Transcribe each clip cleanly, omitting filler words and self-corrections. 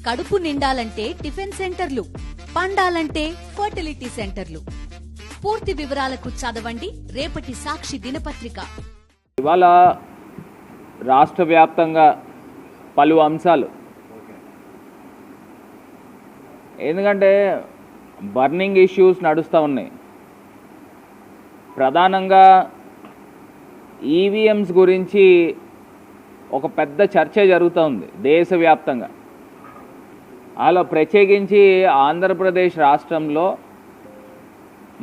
కడుపు నిండాలంటే టిఫిన్ సెంటర్లు, పండాలంటే ఫర్టిలిటీ సెంటర్లు. పూర్తి వివరాలకు చదవండి రేపటి సాక్షి దినపత్రిక. ఇవాళ రాష్ట్ర వ్యాప్తంగా పలు అంశాలు, ఎందుకంటే బర్నింగ్ ఇష్యూస్ నడుస్తూ ఉన్నాయి. ప్రధానంగా ఈవీఎంస్ గురించి ఒక పెద్ద చర్చ జరుగుతూ ఉంది దేశవ్యాప్తంగా. అలా ప్రత్యేకించి ఆంధ్రప్రదేశ్ రాష్ట్రంలో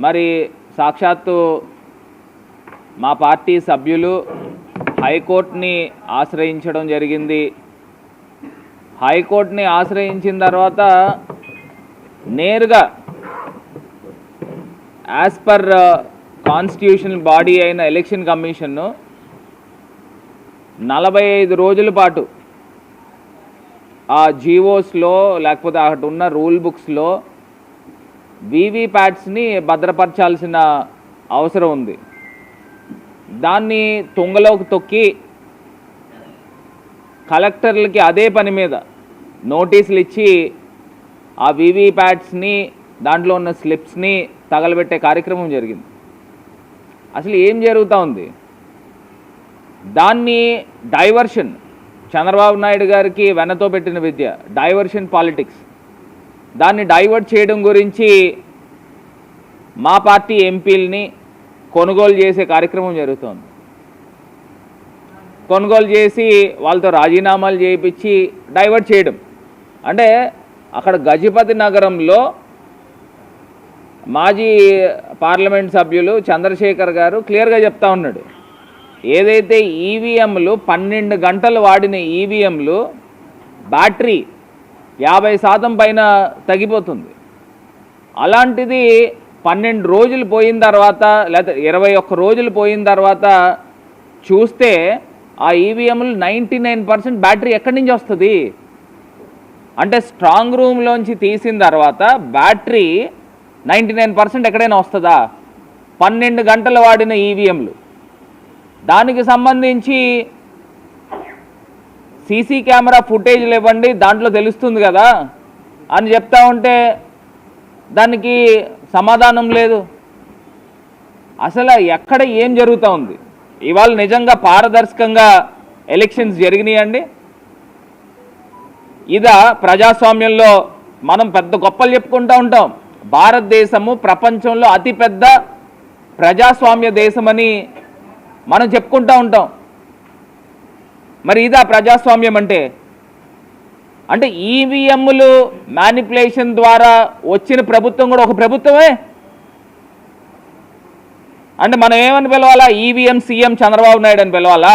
మరి సాక్షాత్తు మా పార్టీ సభ్యులు హైకోర్టుని ఆశ్రయించడం జరిగింది. హైకోర్టుని ఆశ్రయించిన తర్వాత నేరుగా యాజ్ పర్ కాన్స్టిట్యూషనల్ బాడీ అయిన ఎలక్షన్ కమిషన్ను 45 రోజుల పాటు ఆ జీవోస్లో లేకపోతే అక్కడ ఉన్న రూల్ బుక్స్లో వీవీప్యాట్స్ని భద్రపరచాల్సిన అవసరం ఉంది. దాన్ని తుంగలోకి తొక్కి కలెక్టర్లకి అదే పని మీద నోటీసులు ఇచ్చి ఆ వీవీప్యాట్స్ని దాంట్లో ఉన్న స్లిప్స్ని తగలబెట్టే కార్యక్రమం జరిగింది. అసలు ఏం జరుగుతూ ఉంది? దాన్ని డైవర్షన్, చంద్రబాబు నాయుడు గారికి వెనతో పెట్టిన విద్య, డైవర్షన్ పాలిటిక్స్. దాన్ని డైవర్ట్ చేయడం గురించి మా పార్టీ ఎంపీలని కొనుగోలు చేసే కార్యక్రమం జరుగుతోంది. కొనుగోలు చేసి వాళ్ళతో రాజీనామాలు చేయించి డైవర్ట్ చేయడం. అంటే అక్కడ గజపతి నగరంలో మాజీ పార్లమెంట్ సభ్యులు చంద్రశేఖర్ గారు క్లియర్గా చెప్తా ఉన్నాడు, ఏదైతే ఈవీఎంలు 12 గంటలు వాడిన ఈవీఎంలు బ్యాటరీ 50% పైన తగ్గిపోతుంది. అలాంటిది 12 రోజులు పోయిన తర్వాత లేదా 21 రోజులు పోయిన తర్వాత చూస్తే ఆ ఈవీఎంలు 99% బ్యాటరీ ఎక్కడి నుంచి వస్తుంది? అంటే స్ట్రాంగ్ రూమ్లోంచి తీసిన తర్వాత బ్యాటరీ 99% ఎక్కడైనా వస్తుందా? 12 గంటలు వాడిన ఈవీఎంలు. దానికి సంబంధించి సీసీ కెమెరా ఫుటేజ్లు ఇవ్వండి, దాంట్లో తెలుస్తుంది కదా అని చెప్తా ఉంటే దానికి సమాధానం లేదు. అసలు ఎక్కడ ఏం జరుగుతూ ఉంది? ఇవాళ నిజంగా పారదర్శకంగా ఎలక్షన్స్ జరిగినాయండి? ఇదా ప్రజాస్వామ్యంలో మనం పెద్ద గొప్పలు చెప్పుకుంటూ ఉంటాం. భారతదేశము ప్రపంచంలో అతిపెద్ద ప్రజాస్వామ్య దేశమని మనం చెప్పుకుంటూ ఉంటాం. మరి ఇదా ప్రజాస్వామ్యం అంటే? అంటే ఈవీఎంలు మ్యానిపులేషన్ ద్వారా వచ్చిన ప్రభుత్వం కూడా ఒక ప్రభుత్వమే. అంటే మనం ఏమని పిలవాలా? ఈవీఎం సీఎం చంద్రబాబు నాయుడు అని పిలవాలా?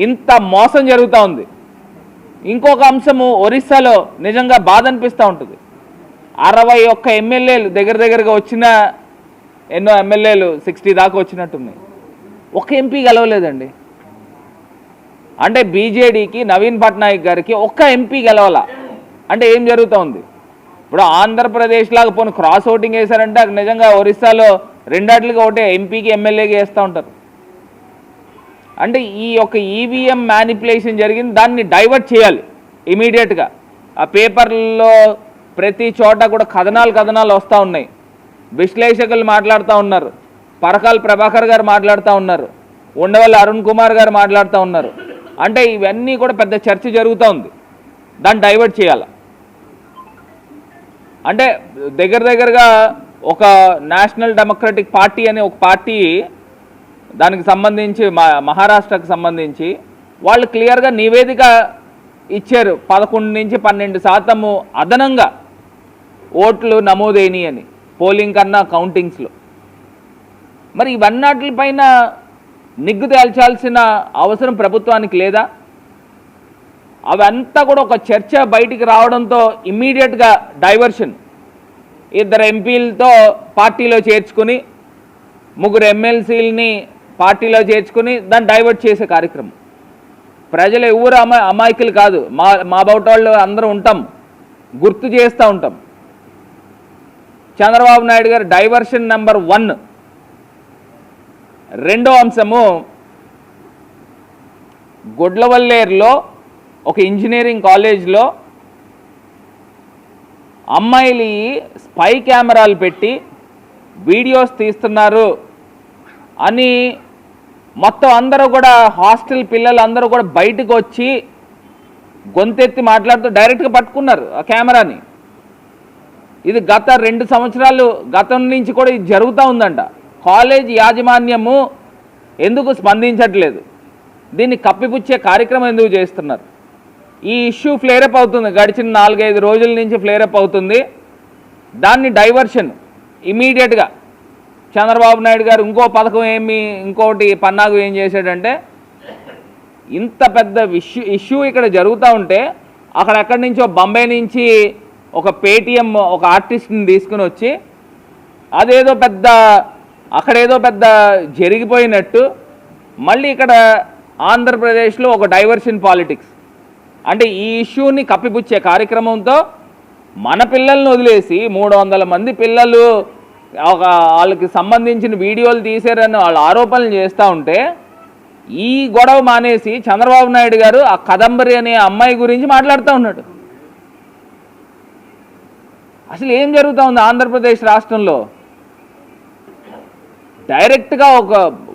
ఇంత మోసం జరుగుతూ ఉంది. ఇంకొక అంశము, ఒరిస్సాలో నిజంగా బాధ అనిపిస్తూ ఉంటుంది. 61 ఎమ్మెల్యేలు దగ్గరగా వచ్చిన, ఎన్నో ఎమ్మెల్యేలు 60 దాకా వచ్చినట్టున్నాయి, ఒక ఎంపీ గెలవలేదండి. అంటే బీజేడీకి నవీన్ పట్నాయక్ గారికి ఒక్క ఎంపీ గెలవాల అంటే ఏం జరుగుతూ ఉంది? ఇప్పుడు ఆంధ్రప్రదేశ్ లాగా పోను క్రాస్ ఓటింగ్ వేశారంటే అక్కడ నిజంగా ఒరిస్సాలో 2 ఆటలుగా ఒకటే ఎంపీకి ఎమ్మెల్యేకి వేస్తూ ఉంటారు. అంటే ఈ యొక్క ఈవీఎం మ్యానిపులేషన్ జరిగింది, దాన్ని డైవర్ట్ చేయాలి ఇమీడియట్గా. ఆ పేపర్లో ప్రతి చోట కూడా కథనాలు వస్తూ ఉన్నాయి. విశ్లేషకులు మాట్లాడుతూ ఉన్నారు, పరకాల ప్రభాకర్ గారు మాట్లాడుతూ ఉన్నారు, ఉండవల్లి అరుణ్ కుమార్ గారు మాట్లాడుతూ ఉన్నారు. అంటే ఇవన్నీ కూడా పెద్ద చర్చ జరుగుతూ ఉంది. దాన్ని డైవర్ట్ చేయాలి అంటే దగ్గరగా ఒక నేషనల్ డెమోక్రటిక్ పార్టీ అనే ఒక పార్టీ, దానికి సంబంధించి మహారాష్ట్రకు సంబంధించి వాళ్ళు క్లియర్గా నివేదిక ఇచ్చారు, 11 నుంచి 12% అదనంగా ఓట్లు నమోదైనవి అని పోలింగ్ కన్నా కౌంటింగ్స్లో. మరి ఇవన్నిటిపైన నిగ్గు తేల్చాల్సిన అవసరం ప్రభుత్వానికి లేదా? అవంతా కూడా ఒక చర్చ బయటికి రావడంతో ఇమ్మీడియట్గా డైవర్షన్, 2 ఎంపీలతో పార్టీలో చేర్చుకుని 3 ఎమ్మెల్సీలని పార్టీలో చేర్చుకుని దాన్ని డైవర్ట్ చేసే కార్యక్రమం. ప్రజలు ఎవరు అమాయకులు కాదు, మా బౌటోళ్ళు అందరూ ఉంటాం, గుర్తు చేస్తూ ఉంటాం. చంద్రబాబు నాయుడు గారు డైవర్షన్ నెంబర్ 1. రెండో అంశము, గుడ్లవల్లేరులో ఒక ఇంజనీరింగ్ కాలేజ్లో అమ్మాయిలు స్పై కెమెరాలు పెట్టి వీడియోస్ తీస్తున్నారు అని మొత్తం అందరూ కూడా హాస్టల్ పిల్లలు అందరూ కూడా బయటకు వచ్చి గొంతెత్తి మాట్లాడుతూ డైరెక్ట్గా పట్టుకున్నారు ఆ కెమెరాని. ఇది గత 2 సంవత్సరాలు గతం నుంచి కూడా ఇది జరుగుతూ ఉందంట. కాలేజ్ యాజమాన్యము ఎందుకు స్పందించట్లేదు? దీన్ని కప్పిపుచ్చే కార్యక్రమం ఎందుకు చేస్తున్నారు? ఈ ఇష్యూ ఫ్లేరప్ అవుతుంది, గడిచిన 4-5 రోజుల నుంచి ఫ్లేరప్ అవుతుంది. దాన్ని డైవర్షన్ ఇమీడియట్గా చంద్రబాబు నాయుడు గారు ఇంకో పథకం ఇంకోటి పన్నాగు ఏం చేశాడంటే, ఇంత పెద్ద ఇష్యూ ఇక్కడ జరుగుతూ ఉంటే అక్కడెక్కడి నుంచో బొంబాయి నుంచి ఒక పేటీఎం ఒక ఆర్టిస్ట్ని తీసుకుని వచ్చి అక్కడేదో పెద్ద జరిగిపోయినట్టు మళ్ళీ ఇక్కడ ఆంధ్రప్రదేశ్లో ఒక డైవర్షన్ పాలిటిక్స్. అంటే ఈ ఇష్యూని కప్పిపుచ్చే కార్యక్రమంతో మన పిల్లల్ని వదిలేసి 300 మంది పిల్లలు వాళ్ళకి సంబంధించిన వీడియోలు తీశారని వాళ్ళు ఆరోపణలు చేస్తూ ఉంటే ఈ గొడవ మానేసి చంద్రబాబు నాయుడు గారు ఆ కదంబరి అనే అమ్మాయి గురించి మాట్లాడుతూ ఉన్నాడు. అసలు ఏం జరుగుతూ ఉంది ఆంధ్రప్రదేశ్ రాష్ట్రంలో? డైరెక్ట్గా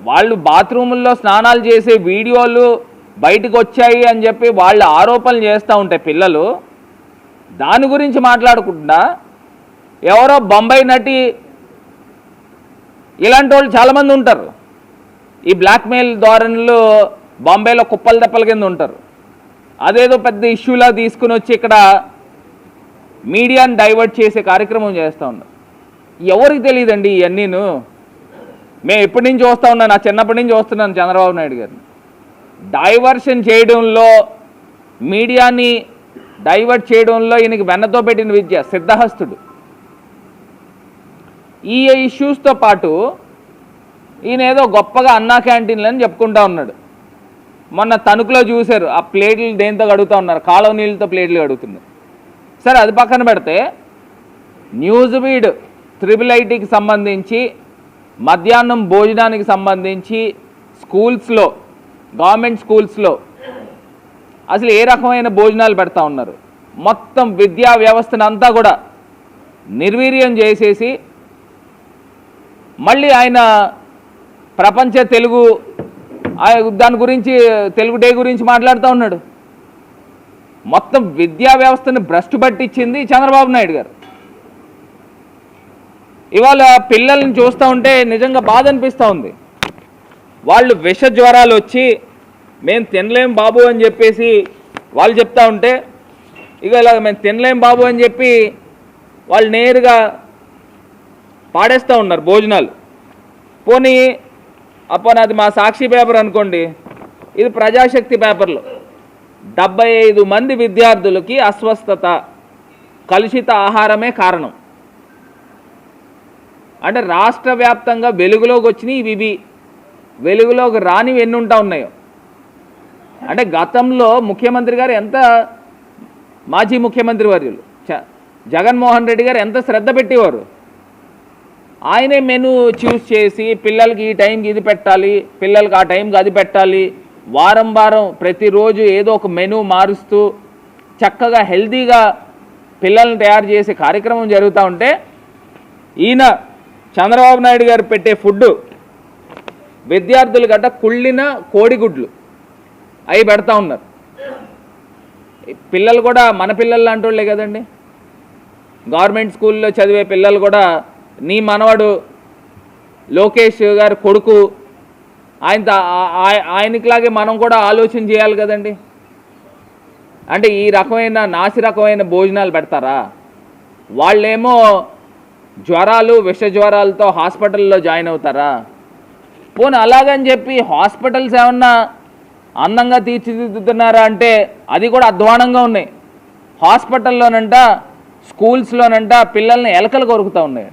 వాళ్ళు బాత్రూముల్లో స్నానాలు చేసే వీడియోలు బయటకు వచ్చాయి అని చెప్పి వాళ్ళు ఆరోపణలు చేస్తూ ఉంటే పిల్లలు దాని గురించి మాట్లాడకుండా ఎవరో బొంబాయి నటి ఇలాంటి వాళ్ళు చాలామంది ఉంటారు. ఈ బ్లాక్మెయిల్ ధోరణులు బాంబేలో కుప్పల తెప్పల కింద ఉంటారు. అదేదో పెద్ద ఇష్యూలా తీసుకుని వచ్చి ఇక్కడ మీడియాని డైవర్ట్ చేసే కార్యక్రమం చేస్తూ ఉన్నారు. ఎవరికి తెలియదండి ఇవన్నీను. మేము ఎప్పటి నుంచి చూస్తూ ఉన్నాను, నా చిన్నప్పటి నుంచి చూస్తున్నాను చంద్రబాబు నాయుడు గారిని డైవర్షన్ చేయడంలో, మీడియాని డైవర్ట్ చేయడంలో ఈయనకి వెన్నతో పెట్టిన విద్య సిద్ధహస్తుడు. ఈ ఇష్యూస్తో పాటు ఈయన ఏదో గొప్పగా అన్నా క్యాంటీన్లు అని చెప్పుకుంటా ఉన్నాడు. మొన్న తణుకులో చూశారు, ఆ ప్లేట్లు దేంతో కడుగుతూ ఉన్నారు, కాలువ నీళ్ళతో ప్లేట్లు కడుగుతున్నారు. సరే అది పక్కన పెడితే న్యూస్ బీడ్ IIITకి సంబంధించి మధ్యాహ్నం భోజనానికి సంబంధించి స్కూల్స్లో, గవర్నమెంట్ స్కూల్స్లో అసలు ఏ రకమైన భోజనాలు పెడతా ఉన్నారు? మొత్తం విద్యా వ్యవస్థను అంతా కూడా నిర్వీర్యం చేసేసి మళ్ళీ ఆయన ప్రపంచ తెలుగు దాని గురించి, తెలుగు డే గురించి మాట్లాడుతూ ఉన్నాడు. మొత్తం విద్యా వ్యవస్థను భ్రష్టు పట్టించింది చంద్రబాబు నాయుడు గారు. ఇవాళ పిల్లల్ని చూస్తూ ఉంటే నిజంగా బాధ అనిపిస్తూ ఉంది. వాళ్ళు విష జ్వరాలు వచ్చి మేము తినలేం బాబు అని చెప్పేసి వాళ్ళు చెప్తా ఉంటే, ఇక ఇలా మేము తినలేం బాబు అని చెప్పి వాళ్ళు నేరుగా పాడేస్తూ ఉన్నారు భోజనాలు. పోనీ అది మా సాక్షి పేపర్ అనుకోండి, ఇది ప్రజాశక్తి పేపర్లో 75 మంది విద్యార్థులకి అస్వస్థత, కలుషిత ఆహారమే కారణం. అంటే రాష్ట్ర వ్యాప్తంగా వెలుగులోకి వచ్చినాయి ఇవి, వెలుగులోకి రానివి ఎన్ని ఉంటా ఉన్నాయో. అంటే గతంలో ముఖ్యమంత్రి గారు మాజీ ముఖ్యమంత్రి వర్యులు జగన్మోహన్ రెడ్డి గారు ఎంత శ్రద్ధ పెట్టేవారు. ఆయనే మెనూ చూస్ చేసి పిల్లలకి ఈ టైంకి ఇది పెట్టాలి, పిల్లలకి ఆ టైంకి అది పెట్టాలి, వారం ప్రతిరోజు ఏదో ఒక మెనూ మారుస్తూ చక్కగా హెల్తీగా పిల్లల్ని తయారు చేసే కార్యక్రమం జరుగుతూ ఉంటే ఈయన చంద్రబాబు నాయుడు గారు పెట్టే ఫుడ్ విద్యార్థులు గట్ట కుళ్ళిన కోడిగుడ్లు అవి పెడతా ఉన్నారు. పిల్లలు కూడా మన పిల్లలు లాంటి వాళ్ళే కదండి. గవర్నమెంట్ స్కూల్లో చదివే పిల్లలు కూడా నీ మనవడు లోకేష్ గారు కొడుకు, ఆయనకిలాగే మనం కూడా ఆలోచన చేయాలి కదండి. అంటే ఈ రకమైన నాసి రకమైన భోజనాలు పెడతారా? వాళ్ళేమో జ్వరాలు, విష జ్వరాలతో హాస్పిటల్లో జాయిన్ అవుతారా? పోనీ అలాగని చెప్పి హాస్పిటల్స్ ఏమన్నా అందంగా తీర్చిదిద్దుతున్నారా అంటే అది కూడా అధ్వానంగా ఉన్నాయి. హాస్పిటల్లోనంట, స్కూల్స్లోనంట పిల్లల్ని ఎలకలు కొరుకుతూ ఉన్నాయి.